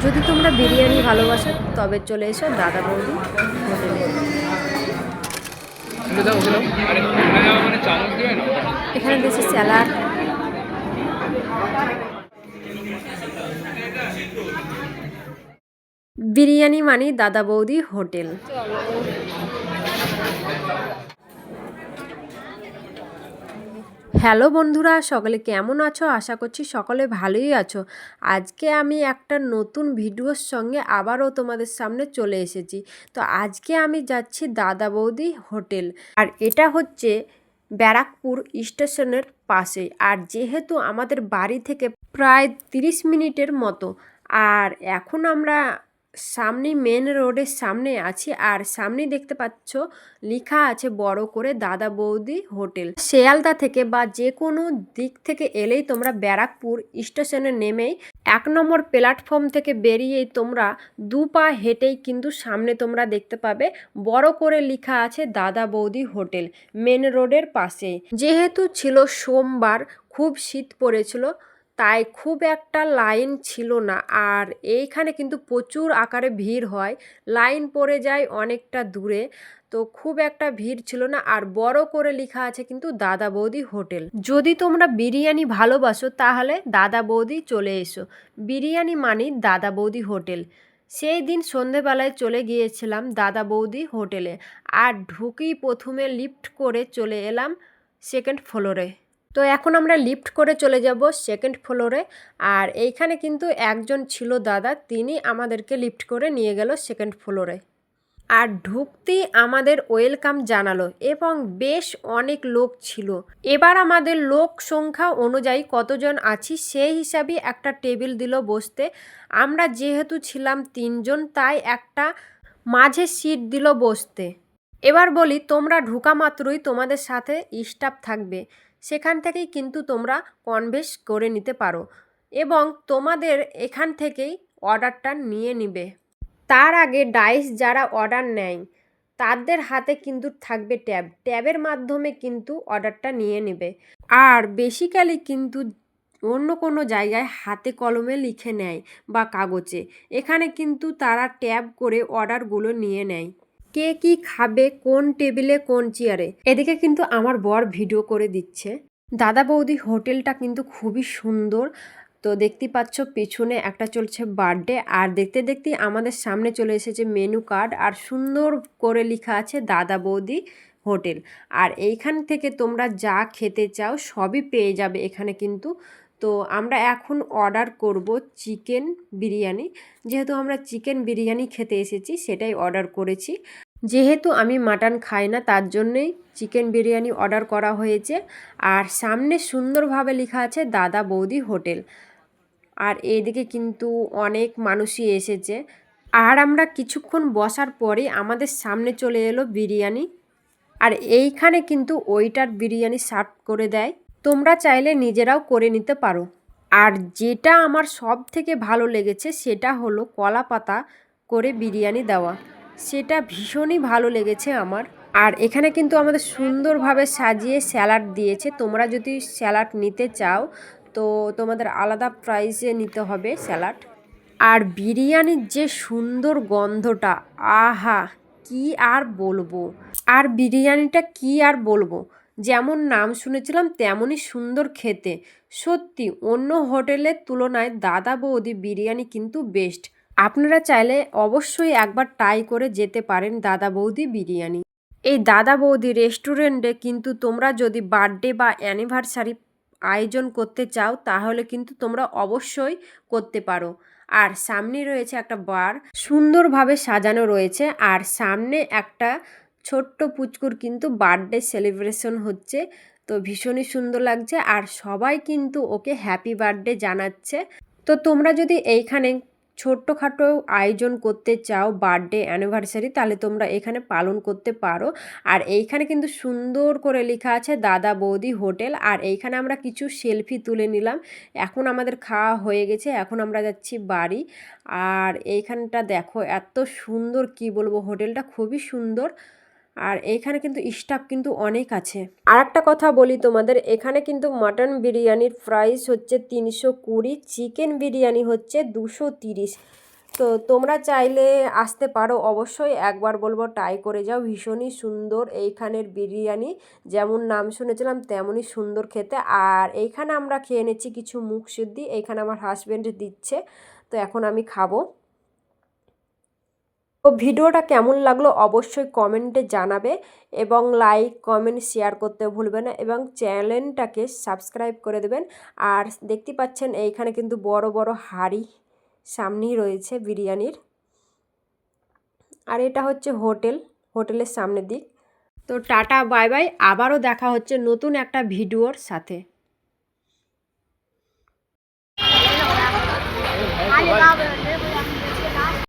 যদি তোমরা বিরিয়ানি ভালোবাসো তবে চলে এসো দাদা বৌদি হোটেলে। এখানে দিয়েছে স্যালাড, বিরিয়ানি মানে দাদা বৌদি হোটেল। হ্যালো বন্ধুরা, সকলে কেমন আছো? আশা করছি সকলে ভালোই আছো। আজকে আমি একটা নতুন ভিডিওর সঙ্গে আবারও তোমাদের সামনে চলে এসেছি। তো আজকে আমি যাচ্ছি দাদা বৌদি হোটেল, আর এটা হচ্ছে ব্যারাকপুর স্টেশনের পাশে। আর যেহেতু আমাদের বাড়ি থেকে প্রায় 30 মিনিটের মতো, আর এখন আমরা সামনে মেন রোডের সামনে আছি। আর সামনে দেখতে পাচ্ছ লেখা আছে বড় করে দাদা বৌদি হোটেল। শিয়ালদা থেকে বা যে কোনো দিক থেকে এলেই তোমরা ব্যারাকপুর স্টেশনে নেমেই 1 নম্বর প্ল্যাটফর্ম থেকে বেরিয়েই তোমরা 2 পা হেঁটেই কিন্তু সামনে তোমরা দেখতে পাবে বড় করে লেখা আছে দাদা বৌদি হোটেল, মেন রোডের পাশে। যেহেতু ছিল সোমবার, খুব শীত পড়েছিল, তাই খুব একটা লাইন ছিল না। আর এইখানে কিন্তু প্রচুর আকারে ভিড় হয়, লাইন পড়ে যায় অনেকটা দূরে, তো খুব একটা ভিড় ছিল না। আর বড় করে লেখা আছে কিন্তু দাদা বৌদি হোটেল। যদি তোমরা বিরিয়ানি ভালোবাসো তাহলে দাদা বৌদি চলে এসো। বিরিয়ানি মানে দাদা বৌদি হোটেল। সেই দিন সন্ধেবেলায় চলে গিয়েছিলাম দাদা বৌদি হোটেলে, আর ঢুকেই প্রথমে লিফট করে চলে এলাম 2nd ফ্লোরে। তো এখন আমরা লিফট করে চলে যাব 2nd ফ্লোরে। আর এইখানে কিন্তু একজন ছিল দাদা, তিনি আমাদেরকে লিফট করে নিয়ে গেল 2nd ফ্লোরে। আর ঢুকতেই আমাদের ওয়েলকাম জানালো এবং বেশ অনেক লোক ছিল। এবার আমাদের লোক সংখ্যা অনুযায়ী কতজন আছি সেই হিসাবে একটা টেবিল দিল বসতে। আমরা যেহেতু ছিলাম 3 জন, তাই একটা মাঝে সিট দিল বসতে। এবার বলি, তোমরা ঢোকা মাত্রই তোমাদের সাথে স্টাফ থাকবে, সেখান থেকেই কিন্তু তোমরা কনভেন্স করে নিতে পারো এবং তোমাদের এখান থেকেই অর্ডারটা নিয়ে নিবে। তার আগে ডাইস যারা অর্ডার নেয় তাদের হাতে কিন্তু থাকবে ট্যাবের মাধ্যমে কিন্তু অর্ডারটা নিয়ে নেবে। আর বেসিক্যালি কিন্তু অন্য কোনো জায়গায় হাতে কলমে লিখে নেয় বা কাগজে, এখানে কিন্তু তারা ট্যাব করে অর্ডারগুলো নিয়ে নেয়। কে কি খাবে, কোন টেবিলে কোন চেয়ারে, এদিকে কিন্তু আমার বর ভিডিও করে দিচ্ছে। দাদা বৌদি হোটেলটা কিন্তু খুবই সুন্দর। তো দেখতে পাচ্ছ পেছনে একটা চলছে বার্থডে, আর দেখতে দেখতে আমাদের সামনে চলে এসেছে মেনু কার্ড, আর সুন্দর করে লেখা আছে দাদা বৌদি হোটেল। আর এইখান থেকে তোমরা যা খেতে চাও সবই পেয়ে যাবে এখানে কিন্তু। তো আমরা এখন অর্ডার করব চিকেন বিরিয়ানি। যেহেতু আমরা চিকেন বিরিয়ানি খেতে এসেছি, সেটাই অর্ডার করেছি। যেহেতু আমি মাটন খাই না, তার জন্যেই চিকেন বিরিয়ানি অর্ডার করা হয়েছে। আর সামনে সুন্দরভাবে লেখা আছে দাদা বৌদি হোটেল। আর এইদিকে কিন্তু অনেক মানুষই এসেছে। আর আমরা কিছুক্ষণ বসার পরে আমাদের সামনে চলে এলো বিরিয়ানি। আর এইখানে কিন্তু ওইটার বিরিয়ানি সার্ভ করে দেয়, তোমরা চাইলে নিজেরাও করে নিতে পারো। আর যেটা আমার সব থেকে ভালো লেগেছে সেটা হলো কলা পাতা করে বিরিয়ানি দেওয়া, সেটা ভীষণই ভালো লেগেছে আমার। আর এখানে কিন্তু আমাদের সুন্দরভাবে সাজিয়ে স্যালাড দিয়েছে। তোমরা যদি স্যালাড নিতে চাও তো তোমাদের আলাদা প্রাইসে নিতে হবে স্যালাড। আর বিরিয়ানির যে সুন্দর গন্ধটা, আহা কি আর বলবো। আর বিরিয়ানিটা কি আর বলবো, যেমন নাম শুনেছিলাম তেমনই সুন্দর খেতে। সত্যি অন্য হোটেলের তুলনায় দাদা বৌদি বিরিয়ানি কিন্তু বেস্ট। আপনারা চাইলে অবশ্যই একবার ট্রাই করে যেতে পারেন দাদা বৌদি বিরিয়ানি। এই দাদা বৌদি রেস্টুরেন্টে কিন্তু তোমরা যদি বার্থডে বা অ্যানিভার্সারি আয়োজন করতে চাও তাহলে কিন্তু তোমরা অবশ্যই করতে পারো। আর সামনে রয়েছে একটা বার, সুন্দরভাবে সাজানো রয়েছে। আর সামনে একটা ছোট্ট পুচকুর কিন্তু বার্থডে সেলিব্রেশন হচ্ছে, তো ভীষণই সুন্দর লাগছে। আর সবাই কিন্তু ওকে হ্যাপি বার্থডে জানাচ্ছে। তো তোমরা যদি এইখানে ছোট্টখাটো আয়োজন করতে চাও বার্থডে অ্যানিভার্সারি, তাহলে তোমরা এখানে পালন করতে পারো। আর এইখানে কিন্তু সুন্দর করে লেখা আছে দাদা বৌদি হোটেল। আর এইখানে আমরা কিছু সেলফি তুলে নিলাম। এখন আমাদের খাওয়া হয়ে গেছে, এখন আমরা যাচ্ছি বাড়ি। আর এইখানটা দেখো এত সুন্দর, কি বলবো, হোটেলটা খুবই সুন্দর। আর এইখানে কিন্তু স্টাফ কিন্তু অনেক আছে। আর একটা কথা বলি তোমাদের, এখানে কিন্তু মাটন বিরিয়ানির প্রাইস হচ্ছে 320, চিকেন বিরিয়ানি হচ্ছে 230। তো তোমরা চাইলে আসতে পারো, অবশ্যই একবার বলবো ট্রাই করে যাও, ভীষণই সুন্দর এইখানের বিরিয়ানি, যেমন নাম শুনেছিলাম তেমনই সুন্দর খেতে। আর এইখানে আমরা খেয়ে নিচ্ছি কিছু মুগ সিদ্ধি, এইখানে আমার হাজব্যান্ড দিচ্ছে, তো এখন আমি খাবো। তো ভিডিওটা কেমন লাগলো অবশ্যই কমেন্টে জানাবে, এবং লাইক কমেন্ট শেয়ার করতে ভুলবে না, এবং চ্যানেলটাকে সাবস্ক্রাইব করে দেবেন। আর দেখতে পাচ্ছেন এইখানে কিন্তু বড় বড় হাঁড়ি সামনেই রয়েছে বিরিয়ানির। আর এটা হচ্ছে হোটেলের সামনের দিক। তো টাটা বাই বাই, আবারও দেখা হচ্ছে নতুন একটা ভিডিওর সাথে।